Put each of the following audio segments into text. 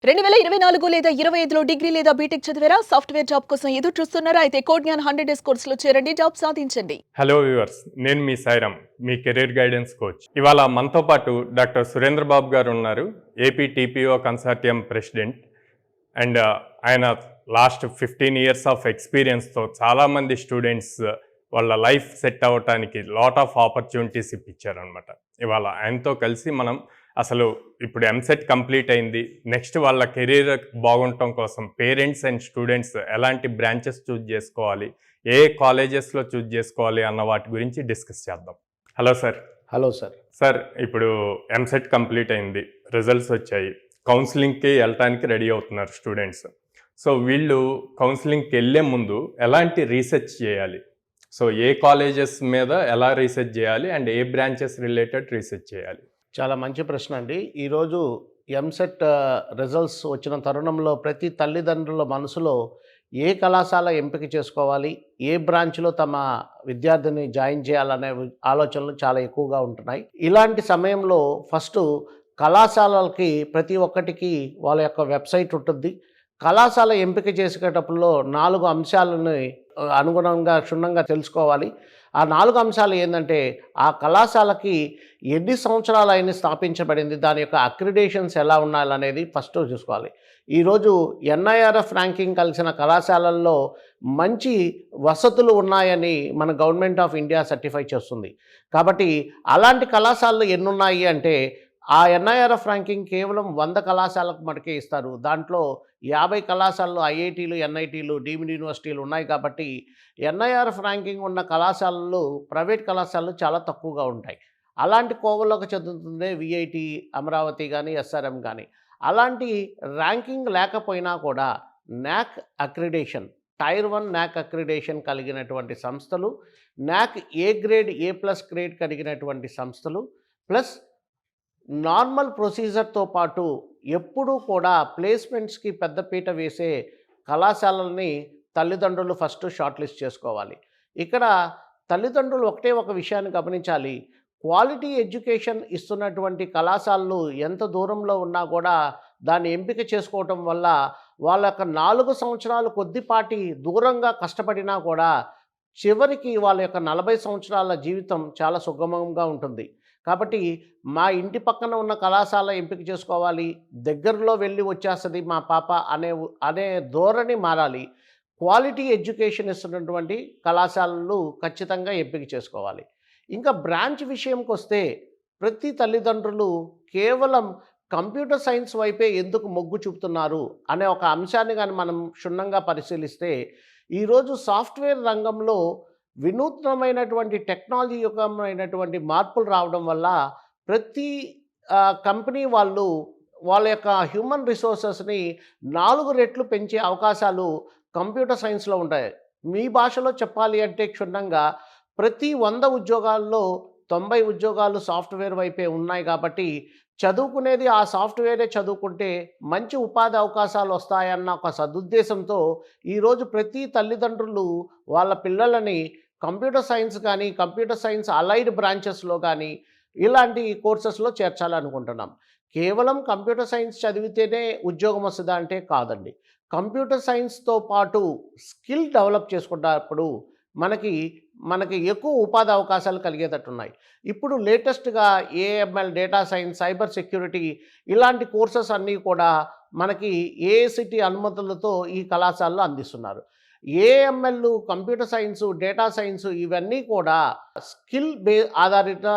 2024 లేదా 25లో డిగ్రీ లేదా బీటెక్ చదివారా? సాఫ్ట్‌వేర్ జాబ్ కోసం ఎదురు చూస్తున్నారా? అయితే కోడ్‌జ్ఞాన్ 100 డేస్ కోర్సులో చేరండి. జాబ్ సాధించండి. హలో వ్యూవర్స్, నేను మీ సాయిరామ్, మీ కెరీర్ గైడెన్స్ కోచ్. ఇవాళ మనతో పాటు డాక్టర్ సురేంద్ర బాబు గారు ఉన్నారు, AP TPO consortium president. And ఆయన లాస్ట్ 15 ఇయర్స్ ఆఫ్ ఎక్స్పీరియన్స్తో చాలామంది స్టూడెంట్స్ వాళ్ళ లైఫ్ సెట్ అవ్వటానికి లాట్ ఆఫ్ ఆపర్చునిటీస్ ఇప్పించారనమాట. ఇవాళ ఆయనతో కలిసి మనం అసలు ఇప్పుడు ఎంసెట్ కంప్లీట్ అయింది, నెక్స్ట్ వాళ్ళ కెరీర్ బాగుండటం కోసం పేరెంట్స్ అండ్ స్టూడెంట్స్ ఎలాంటి బ్రాంచెస్ చూజ్ చేసుకోవాలి, ఏ కాలేజెస్లో చూజ్ చేసుకోవాలి అన్న వాటి గురించి డిస్కస్ చేద్దాం. Hello sir. Hello sir. Sir, ఇప్పుడు ఎంసెట్ కంప్లీట్ అయింది, రిజల్ట్స్ వచ్చాయి, కౌన్సిలింగ్కి వెళ్ళటానికి రెడీ అవుతున్నారు స్టూడెంట్స్. సో వీళ్ళు కౌన్సిలింగ్కి వెళ్ళే ముందు ఎలాంటి రీసెర్చ్ చేయాలి? సో ఏ కాలేజెస్ మీద ఎలా రీసెర్చ్ చేయాలి and A branches related research చేయాలి? చాలా మంచి ప్రశ్న అండి. ఈరోజు ఎంసెట్ రిజల్ట్స్ వచ్చిన తరుణంలో ప్రతి తల్లిదండ్రుల మనసులో ఏ కళాశాల ఎంపిక చేసుకోవాలి, ఏ బ్రాంచ్లో తమ విద్యార్థిని జాయిన్ చేయాలనే ఆలోచనలు చాలా ఎక్కువగా ఉంటున్నాయి. ఇలాంటి సమయంలో ఫస్ట్ కళాశాలలకి ప్రతి ఒక్కటికి వాళ్ళ యొక్క వెబ్సైట్ ఉంటుంది. కళాశాల ఎంపిక చేసేటప్పుడు 4 అంశాలని అనుగుణంగా క్షుణ్ణంగా తెలుసుకోవాలి. ఆ 4 అంశాలు ఏంటంటే, ఆ కళాశాలకి ఎన్ని సంవత్సరాలు అయినా స్థాపించబడింది, దాని యొక్క అక్రిడేషన్స్ ఎలా ఉండాలనేది ఫస్ట్ చూసుకోవాలి. ఈరోజు ఎన్ఐఆర్ఎఫ్ ర్యాంకింగ్ కలిసిన కళాశాలల్లో మంచి వసతులు ఉన్నాయని మన గవర్నమెంట్ ఆఫ్ ఇండియా సర్టిఫై చేస్తుంది. కాబట్టి అలాంటి కళాశాలలు ఎన్ని ఉన్నాయి అంటే, ఆ ఎన్ఐఆర్ఎఫ్ ర్యాంకింగ్ కేవలం 100 కళాశాలకు మటుకే ఇస్తారు. దాంట్లో 50 కళాశాలలు ఐఐటీలు, ఎన్ఐటీలు, డీమ్డ్ యూనివర్సిటీలు ఉన్నాయి. కాబట్టి ఎన్ఐఆర్ఎఫ్ ర్యాంకింగ్ ఉన్న కళాశాలలు ప్రైవేట్ కళాశాలలు చాలా తక్కువగా ఉంటాయి. అలాంటి కోవలోకి చెందుతుంది విఐటి, అమరావతి కానీ, ఎస్ఆర్ఎం కానీ. అలాంటి ర్యాంకింగ్ లేకపోయినా కూడా నాక్ అక్రిడేషన్, టైర్ 1 నాక్ అక్రిడేషన్ కలిగినటువంటి సంస్థలు, నాక్ ఏ గ్రేడ్, ఏ+ గ్రేడ్ కలిగినటువంటి సంస్థలు, ప్లస్ నార్మల్ ప్రొసీజర్తో పాటు ఎప్పుడూ కూడా ప్లేస్మెంట్స్కి పెద్దపీట వేసే కళాశాలల్ని తల్లిదండ్రులు ఫస్ట్ షార్ట్ లిస్ట్ చేసుకోవాలి. ఇక్కడ తల్లిదండ్రులు ఒకటే ఒక విషయాన్ని గమనించాలి. క్వాలిటీ ఎడ్యుకేషన్ ఇస్తున్నటువంటి కళాశాలలు ఎంత దూరంలో ఉన్నా కూడా దాన్ని ఎంపిక చేసుకోవటం వల్ల వాళ్ళ యొక్క 4 సంవత్సరాలు కొద్దిపాటి దూరంగా కష్టపడినా కూడా చివరికి వాళ్ళ యొక్క 40 సంవత్సరాల జీవితం చాలా సుగమంగా ఉంటుంది. కాబట్టి మా ఇంటి పక్కన ఉన్న కళాశాల ఎంపిక చేసుకోవాలి, దగ్గరలో వెళ్ళి వచ్చేస్తుంది మా పాప అనే ధోరణి మారాలి. క్వాలిటీ ఎడ్యుకేషన్ ఇస్తున్నటువంటి కళాశాలలు ఖచ్చితంగా ఎంపిక చేసుకోవాలి. ఇంకా బ్రాంచ్ విషయంకి వస్తే ప్రతి తల్లిదండ్రులు కేవలం కంప్యూటర్ సైన్స్ వైపే ఎందుకు మొగ్గు చూపుతున్నారు అనే ఒక అంశాన్ని కానీ మనం క్షుణ్ణంగా పరిశీలిస్తే, ఈరోజు సాఫ్ట్వేర్ రంగంలో వినూత్నమైనటువంటి టెక్నాలజీ యుగమైనటువంటి మార్పులు రావడం వల్ల ప్రతి కంపెనీ వాళ్ళు వాళ్ళ యొక్క హ్యూమన్ రిసోర్సెస్ని 4 రెట్లు పెంచే అవకాశాలు కంప్యూటర్ సైన్స్లో ఉంటాయి. మీ భాషలో చెప్పాలి అంటే క్షుణ్ణంగా ప్రతి 100 ఉద్యోగాల్లో 90 ఉద్యోగాలు సాఫ్ట్వేర్ వైపే ఉన్నాయి. కాబట్టి చదువుకునేది ఆ సాఫ్ట్వేరే చదువుకుంటే మంచి ఉపాధి అవకాశాలు వస్తాయన్న ఒక సదుద్దేశంతో ఈరోజు ప్రతి తల్లిదండ్రులు వాళ్ళ పిల్లలని కంప్యూటర్ సైన్స్ కానీ, కంప్యూటర్ సైన్స్ అలైడ్ బ్రాంచెస్లో కానీ ఇలాంటి కోర్సెస్లో చేర్చాలనుకుంటున్నాం. కేవలం కంప్యూటర్ సైన్స్ చదివితేనే ఉద్యోగం వస్తుందా అంటే కాదండి. కంప్యూటర్ సైన్స్తో పాటు స్కిల్ డెవలప్ చేసుకున్నప్పుడు మనకి ఎక్కువ ఉపాధి అవకాశాలు కలిగేటట్టున్నాయి. ఇప్పుడు లేటెస్ట్గా AML, data science, cyber security ఇలాంటి కోర్సెస్ అన్నీ కూడా మనకి ఏఐసిటి అనుమతులతో ఈ కళాశాలలో అందిస్తున్నారు. AML, computer science, data science ఇవన్నీ కూడా స్కిల్ ఆధారిత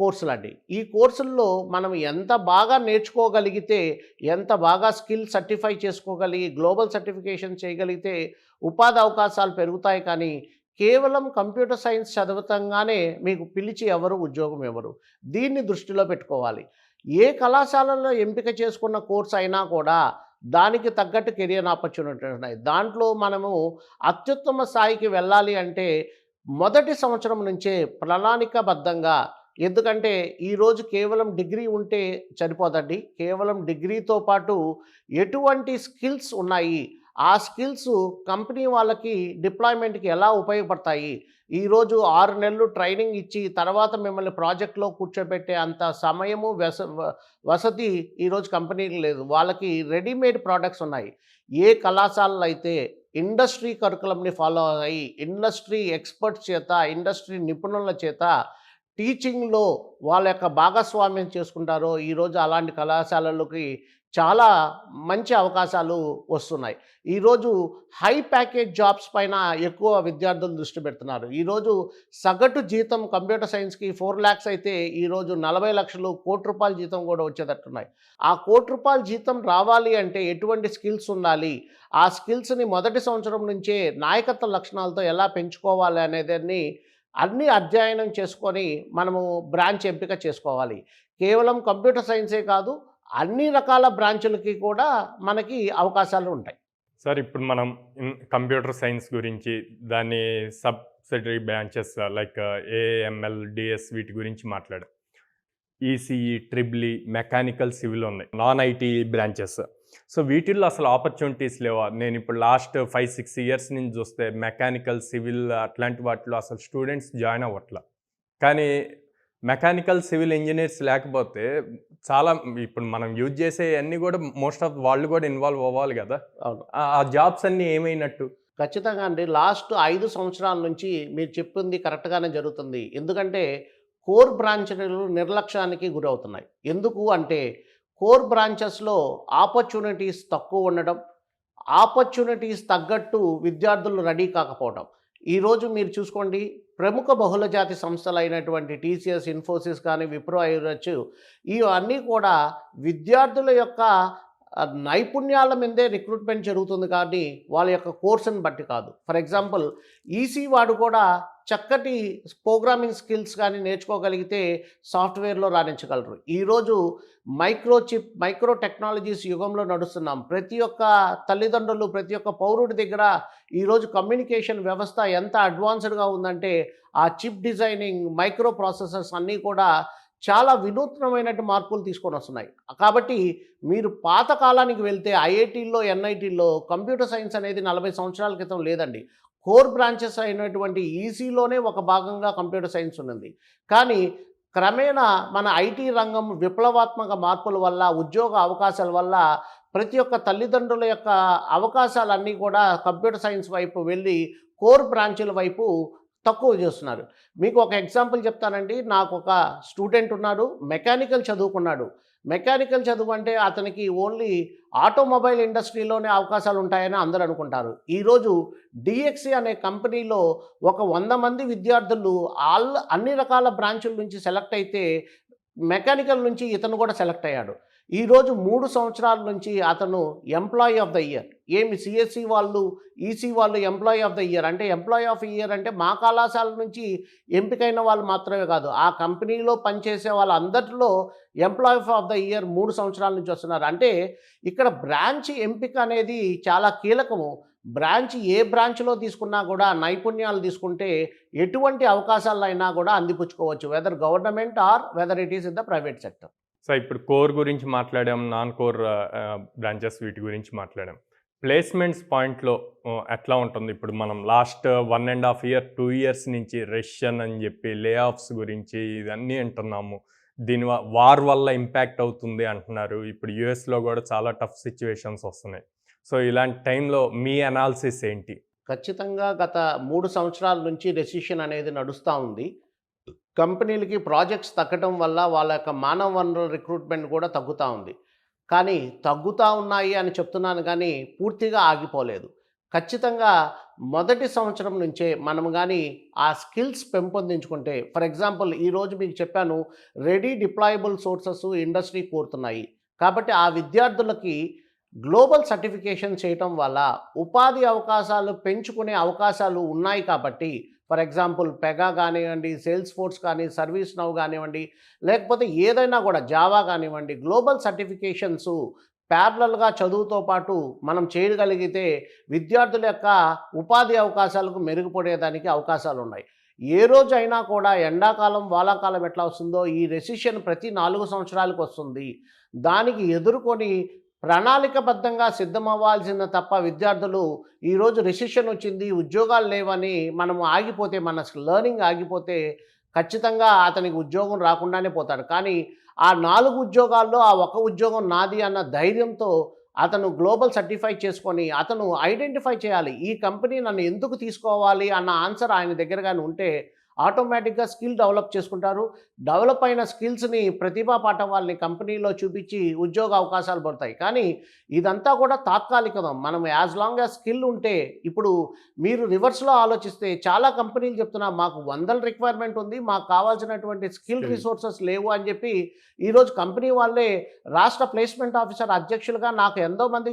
కోర్సులు అండి. ఈ కోర్సుల్లో మనం ఎంత బాగా నేర్చుకోగలిగితే, ఎంత బాగా స్కిల్ సర్టిఫై చేసుకోగలిగి గ్లోబల్ సర్టిఫికేషన్ చేయగలిగితే ఉపాధి అవకాశాలు పెరుగుతాయి. కానీ కేవలం కంప్యూటర్ సైన్స్ చదవతంగానే మీకు పిలిచి ఉద్యోగం ఎవరు, దీన్ని దృష్టిలో పెట్టుకోవాలి. ఏ కళాశాలలో ఎంపిక చేసుకున్న కోర్సు అయినా కూడా దానికి తగ్గట్టు కెరియర్ ఆపర్చునిటీ ఉన్నాయి. దాంట్లో మనము అత్యుత్తమ స్థాయికి వెళ్ళాలి అంటే మొదటి సంవత్సరం నుంచే ప్రణాళికాబద్ధంగా, ఎందుకంటే ఈరోజు కేవలం డిగ్రీ ఉంటే సరిపోదండి. కేవలం డిగ్రీతో పాటు ఎటువంటి స్కిల్స్ ఉన్నాయి, ఆ స్కిల్స్ కంపెనీ వాళ్ళకి డిప్లాయ్మెంట్కి ఎలా ఉపయోగపడతాయి, ఈరోజు 6 నెలలు ట్రైనింగ్ ఇచ్చి తర్వాత మిమ్మల్ని ప్రాజెక్ట్లో కూర్చోబెట్టే అంత సమయము వసతి ఈరోజు కంపెనీకి లేదు. వాళ్ళకి రెడీమేడ్ ప్రోడక్ట్స్ ఉన్నాయి. ఏ కళాశాలలు అయితే ఇండస్ట్రీ కరికులంని ఫాలో అయ్యి ఇండస్ట్రీ ఎక్స్పర్ట్స్ చేత, ఇండస్ట్రీ నిపుణుల చేత టీచింగ్లో వాళ్ళ యొక్క భాగస్వామ్యం చేసుకుంటారో ఈరోజు అలాంటి కళాశాలలకి చాలా మంచి అవకాశాలు వస్తున్నాయి. ఈరోజు హై ప్యాకేజ్ జాబ్స్ పైన ఎక్కువ విద్యార్థులు దృష్టి పెడుతున్నారు. ఈరోజు సగటు జీతం కంప్యూటర్ సైన్స్కి 4 lakhs అయితే ఈరోజు 40 లక్షలు, ₹1,00,00,000 జీతం కూడా వచ్చేటట్టున్నాయి. ఆ ₹1,00,00,000 జీతం రావాలి అంటే ఎటువంటి స్కిల్స్ ఉండాలి, ఆ స్కిల్స్ని మొదటి సంవత్సరం నుంచే నాయకత్వ లక్షణాలతో ఎలా పెంచుకోవాలి అనేదాన్ని అన్ని అధ్యయనం చేసుకొని మనము బ్రాంచ్ ఎంపిక చేసుకోవాలి. కేవలం కంప్యూటర్ సైన్సే కాదు, అన్ని రకాల బ్రాంచులకి కూడా మనకి అవకాశాలు ఉంటాయి. సార్ ఇప్పుడు మనం కంప్యూటర్ సైన్స్ గురించి దాని subsidiary branches like AML, DS వీటి గురించి మాట్లాడాం. ఈసీఈ, ట్రిపుల్ మెకానికల్, సివిల్ ఉన్నాయి, నాన్ ఐటీ బ్రాంచెస్. సో వీటిల్లో అసలు ఆపర్చునిటీస్ లేవా? నేను ఇప్పుడు లాస్ట్ 5-6 ఇయర్స్ నుంచి చూస్తే మెకానికల్, సివిల్ అట్లాంటి వాటిలో అసలు స్టూడెంట్స్ జాయిన్ అవ్వట్లా. కానీ మెకానికల్, సివిల్ ఇంజనీర్స్ లేకపోతే చాలా ఇప్పుడు మనం యూజ్ చేసే అన్నీ కూడా మోస్ట్ ఆఫ్ వాళ్ళు కూడా ఇన్వాల్వ్ అవ్వాలి కదా. అవును, ఆ జాబ్స్ అన్నీ ఏమైనట్టు? ఖచ్చితంగా అండి. లాస్ట్ 5 సంవత్సరాల నుంచి మీరు చెప్పింది కరెక్ట్గానే జరుగుతుంది. ఎందుకంటే కోర్ బ్రాంచ్లు నిర్లక్ష్యానికి గురవుతున్నాయి. ఎందుకు అంటే కోర్ బ్రాంచెస్లో ఆపర్చునిటీస్ తక్కువ ఉండడం, ఆపర్చునిటీస్ తగ్గట్టు విద్యార్థులు రెడీ కాకపోవడం. ఈరోజు మీరు చూసుకోండి, ప్రముఖ బహుళజాతి సంస్థలు అయినటువంటి టీసీఎస్, ఇన్ఫోసిస్ కానీ, విప్రో అయ్యొచ్చు, ఇవన్నీ కూడా విద్యార్థుల యొక్క నైపుణ్యాల మీదే రిక్రూట్మెంట్ జరుగుతుంది కానీ వాళ్ళ యొక్క కోర్సుని బట్టి కాదు. ఫర్ ఎగ్జాంపుల్ ఈసీ వాడు కూడా చక్కటి ప్రోగ్రామింగ్ స్కిల్స్ కానీ నేర్చుకోగలిగితే సాఫ్ట్వేర్లో రాణించగలరు. ఈరోజు మైక్రో టెక్నాలజీస్ యుగంలో నడుస్తున్నాం. ప్రతి ఒక్క తల్లిదండ్రులు, ప్రతి ఒక్క పౌరుడి దగ్గర ఈరోజు కమ్యూనికేషన్ వ్యవస్థ ఎంత అడ్వాన్స్డ్గా ఉందంటే ఆ చిప్ డిజైనింగ్, మైక్రో ప్రాసెసర్స్ అన్నీ కూడా చాలా వినూత్నమైనటువంటి మార్పులు తీసుకొని వస్తున్నాయి. కాబట్టి మీరు పాత కాలానికి వెళ్తే ఐఐటీల్లో, ఎన్ఐటీల్లో కంప్యూటర్ సైన్స్ అనేది 40 సంవత్సరాల క్రితం లేదండి. కోర్ బ్రాంచెస్ అయినటువంటి ఈసీలోనే ఒక భాగంగా కంప్యూటర్ సైన్స్ ఉన్నది. కానీ క్రమేణా మన ఐటీ రంగం విప్లవాత్మక మార్పుల వల్ల, ఉద్యోగ అవకాశాల వల్ల ప్రతి ఒక్క తల్లిదండ్రుల యొక్క అవకాశాలన్నీ కూడా కంప్యూటర్ సైన్స్ వైపు వెళ్ళి కోర్ బ్రాంచుల వైపు తక్కువ చేస్తున్నారు. మీకు ఒక ఎగ్జాంపుల్ చెప్తానండి. నాకు ఒక స్టూడెంట్ ఉన్నాడు, మెకానికల్ చదువుకున్నాడు. మెకానికల్ చదువు అంటే అతనికి ఓన్లీ ఆటోమొబైల్ ఇండస్ట్రీలోనే అవకాశాలు ఉంటాయని అందరూ అనుకుంటారు. ఈరోజు డిఎక్సీ అనే కంపెనీలో ఒక 100 మంది విద్యార్థులు అన్ని రకాల బ్రాంచుల నుంచి సెలెక్ట్ అయితే మెకానికల్ నుంచి ఇతను కూడా సెలెక్ట్ అయ్యాడు. ఈరోజు 3 సంవత్సరాల నుంచి అతను ఎంప్లాయీ ఆఫ్ ద ఇయర్. ఏమి సిఎస్సి వాళ్ళు, ఈసీ వాళ్ళు ఎంప్లాయీ ఆఫ్ ద ఇయర్ అంటే, ఎంప్లాయీ ఆఫ్ ఇయర్ అంటే మా కళాశాల నుంచి ఎంపికైన వాళ్ళు మాత్రమే కాదు, ఆ కంపెనీలో పనిచేసే వాళ్ళందరిలో ఎంప్లాయీ ఆఫ్ ద ఇయర్ 3 సంవత్సరాల నుంచి వస్తున్నారు. అంటే ఇక్కడ బ్రాంచ్ ఎంపిక అనేది చాలా కీలకము. ఏ బ్రాంచ్లో తీసుకున్నా కూడా నైపుణ్యాలు తీసుకుంటే ఎటువంటి అవకాశాలైనా కూడా అందిపుచ్చుకోవచ్చు, whether government or whether it is in the private sector. So ఇప్పుడు కోర్ గురించి మాట్లాడాం, నాన్ కోర్ బ్రాంచెస్ వీటి గురించి మాట్లాడాం. ప్లేస్మెంట్స్ పాయింట్లో ఎట్లా ఉంటుంది? ఇప్పుడు మనం లాస్ట్ 1.5 year 2 years నుంచి రష్యన్ అని చెప్పి లే ఆఫ్స్ గురించి ఇవన్నీ అంటున్నాము. దీని వార్ వల్ల ఇంపాక్ట్ అవుతుంది అంటున్నారు. ఇప్పుడు యుఎస్లో కూడా చాలా టఫ్ సిచ్యువేషన్స్ వస్తున్నాయి. సో ఇలాంటి టైంలో మీ అనాలిసిస్ ఏంటి? ఖచ్చితంగా గత 3 సంవత్సరాల నుంచి రెసిషన్ అనేది నడుస్తూ ఉంది. కంపెనీలకి ప్రాజెక్ట్స్ తగ్గటం వల్ల వాళ్ళ యొక్క మానవ వనరుల రిక్రూట్మెంట్ కూడా తగ్గుతూ ఉంది. కానీ తగ్గుతూ ఉన్నాయి అని చెప్తున్నాను కానీ పూర్తిగా ఆగిపోలేదు. ఖచ్చితంగా మొదటి సంవత్సరం నుంచే మనం కానీ ఆ స్కిల్స్ పెంపొందించుకుంటే, ఫర్ ఎగ్జాంపుల్ ఈరోజు మీకు చెప్పాను, రెడీ డిప్లాయబుల్ సోర్సెస్ ఇండస్ట్రీ కోరుతున్నాయి. కాబట్టి ఆ విద్యార్థులకి గ్లోబల్ సర్టిఫికేషన్ చేయటం వల్ల ఉపాధి అవకాశాలు పెంచుకునే అవకాశాలు ఉన్నాయి. కాబట్టి ఫర్ ఎగ్జాంపుల్ పెగా కానివ్వండి, సేల్స్ ఫోర్స్ కానీ, సర్వీస్ నౌ కానివ్వండి, లేకపోతే ఏదైనా కూడా జావా కానివ్వండి, గ్లోబల్ సర్టిఫికేషన్స్ ప్యారలల్గా చదువుతో పాటు మనం చేయగలిగితే విద్యార్థుల యొక్క ఉపాధి అవకాశాలకు మెరుగుపడేదానికి అవకాశాలు ఉన్నాయి. ఏ రోజైనా కూడా ఎండాకాలం, వానాకాలం ఎట్లా వస్తుందో ఈ రెసిషన్ ప్రతి 4 సంవత్సరాలకు వస్తుంది. దానికి ఎదుర్కొని ప్రణాళికబద్ధంగా సిద్ధమవ్వాల్సిన తప్ప విద్యార్థులు ఈరోజు రిసెషన్ వచ్చింది, ఉద్యోగాలు లేవని మనము ఆగిపోతే, మన లెర్నింగ్ ఆగిపోతే ఖచ్చితంగా అతనికి ఉద్యోగం రాకుండానే పోతాడు. కానీ ఆ 4 ఉద్యోగాల్లో ఆ ఒక ఉద్యోగం నాది అన్న ధైర్యంతో అతను గ్లోబల్ సర్టిఫై చేసుకొని అతను ఐడెంటిఫై చేయాలి. ఈ కంపెనీ నన్ను ఎందుకు తీసుకోవాలి అన్న ఆన్సర్ ఆయన దగ్గర గాని ఉంటే ఆటోమేటిక్గా స్కిల్ డెవలప్ చేసుకుంటారు. డెవలప్ అయిన స్కిల్స్ని, ప్రతిభా పాఠవాల్ని కంపెనీలో చూపించి ఉద్యోగ అవకాశాలు పడతాయి. కానీ ఇదంతా కూడా తాత్కాలికం. మనం యాజ్ లాంగ్ యాజ్ స్కిల్ ఉంటే, ఇప్పుడు మీరు రివర్స్లో ఆలోచిస్తే చాలా కంపెనీలు చెప్తున్నా మాకు 100 రిక్వైర్మెంట్ ఉంది, మాకు కావాల్సినటువంటి స్కిల్ రిసోర్సెస్ లేవు అని చెప్పి ఈరోజు కంపెనీ వాళ్ళే రాష్ట్ర ప్లేస్మెంట్ ఆఫీసర్ అధ్యక్షులుగా నాకు ఎంతో మంది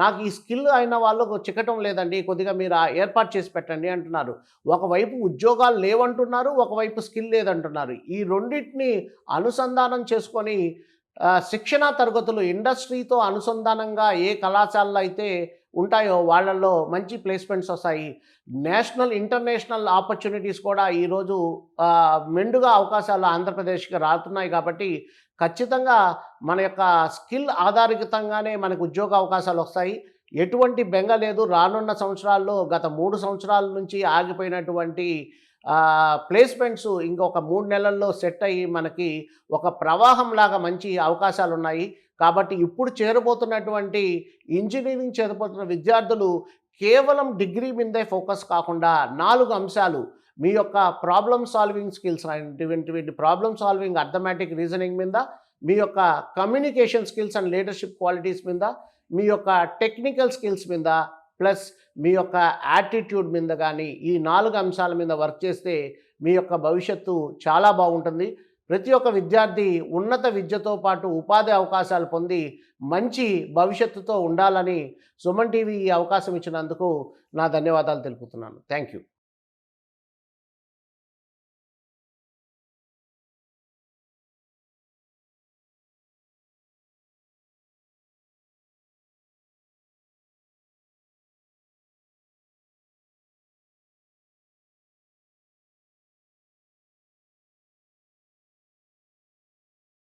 నాకు ఈ స్కిల్ అయిన వాళ్ళు చిక్కటం లేదండి, కొద్దిగా మీరు ఏర్పాటు చేసి పెట్టండి అంటున్నారు. ఒకవైపు ఉద్యోగాలు లేవంటున్నారు, ఒకవైపు స్కిల్ లేదంటున్నారు. ఈ రెండింటిని అనుసంధానం చేసుకొని శిక్షణా తరగతులు ఇండస్ట్రీతో అనుసంధానంగా ఏ కళాశాలలో అయితే ఉంటాయో వాళ్ళల్లో మంచి ప్లేస్మెంట్స్ వస్తాయి. నేషనల్ ఇంటర్నేషనల్ ఆపర్చునిటీస్ కూడా ఈరోజు మెండుగా అవకాశాలు ఆంధ్రప్రదేశ్కి రాతున్నాయి. కాబట్టి ఖచ్చితంగా మన యొక్క స్కిల్ ఆధారితంగానే మనకు ఉద్యోగ అవకాశాలు వస్తాయి. ఎటువంటి బెంగ లేదు. రానున్న సంవత్సరాల్లో గత 3 సంవత్సరాల నుంచి ఆగిపోయినటువంటి ప్లేస్మెంట్స్ ఇంకొక 3 నెలల్లో సెట్ అయ్యి మనకి ఒక ప్రవాహంలాగా మంచి అవకాశాలు ఉన్నాయి. కాబట్టి ఇప్పుడు చేరబోతున్నటువంటి ఇంజనీరింగ్ చేరబోతున్న విద్యార్థులు కేవలం డిగ్రీ మీదే ఫోకస్ కాకుండా 4 అంశాలు, మీ యొక్క ప్రాబ్లమ్ సాల్వింగ్ స్కిల్స్ అనేటువంటి ప్రాబ్లమ్ సాల్వింగ్, అర్థమెటిక్ రీజనింగ్ మీద, మీ యొక్క communication skills and leadership qualities మీద, మీ యొక్క టెక్నికల్ స్కిల్స్ మీద, ప్లస్ మీ యొక్క యాటిట్యూడ్ మీద కానీ ఈ 4 అంశాల మీద వర్క్ చేస్తే మీ యొక్క భవిష్యత్తు చాలా బాగుంటుంది. ప్రతి ఒక్క విద్యార్థి ఉన్నత విద్యతో పాటు ఉపాధి అవకాశాలు పొంది మంచి భవిష్యత్తుతో ఉండాలని సుమన్ టీవీ ఈ అవకాశం ఇచ్చినందుకు నా ధన్యవాదాలు తెలుపుతున్నాను. Thank you.